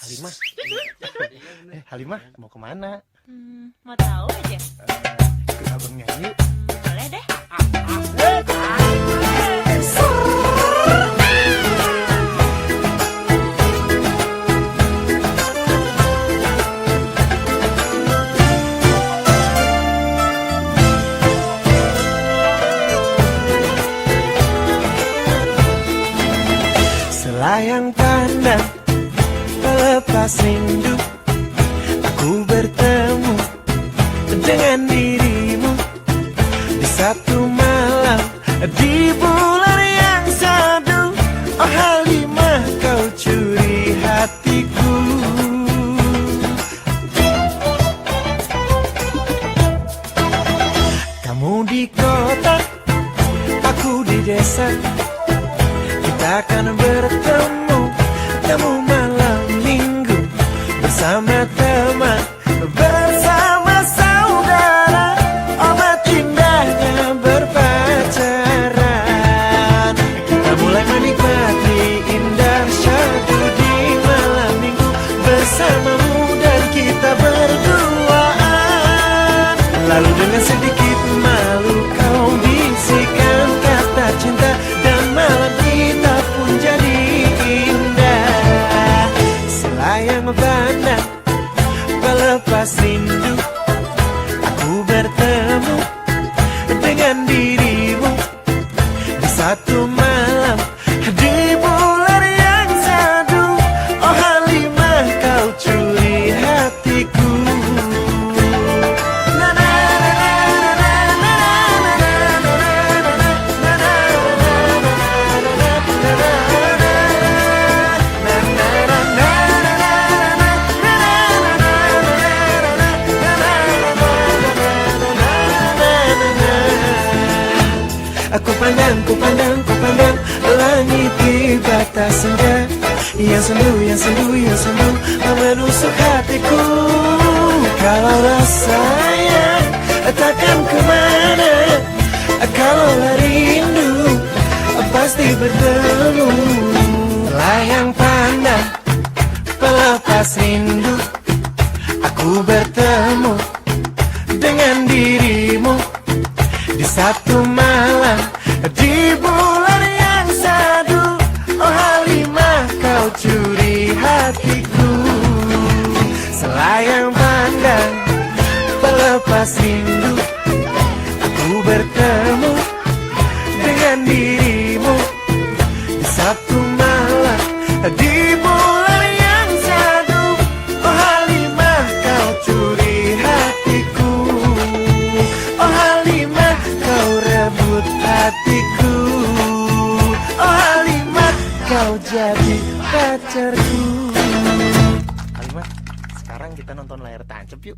Halimah. Halimah mau kemana? Mau tahu aja. Ikut abang nyanyi. Boleh deh. Selayang pandang pelepas rindu, aku bertemu dengan dirimu di satu malam di bulan yang sadu. Oh Halimah, kau curi hatiku. Kamu di kota, aku di desa. Kita akan bertemu, temu malam minggu bersama teman, bersama saudara. Oh indahnya berpacaran. Kita mulai menikmati indah syahdu di malam minggu bersamamu dan kita berduaan. Lalu dengan sedikit malu kau bisikan kata cinta, dan malam kita pun jadi indah. Selayang pandang pelepas rindu, aku bertemu dengan dirimu di satu malam di bulan yang sadu. Oh Halimah, kau curi hatiku. Ku pandang langit di batas senja. Yang sendu menusuk hatiku. Kalaulah sayang takkan kemana, kalaulah rindu pasti bertemu. Layang pandang pelepas rindu, aku bertemu dengan dirimu di satu malam di bulan yang sadu. Oh Halimah, kau curi hatiku. Selayang pandang pelepas rindu, aku bertemu dengan dirimu di satu malam di bulan yang sadu. Oh Halimah, kau curi hatiku. Oh Halimah, kau rebut hatiku. Oh Halimah, kau jadi pacarku. Halimah, sekarang kita nonton layar tancap yuk.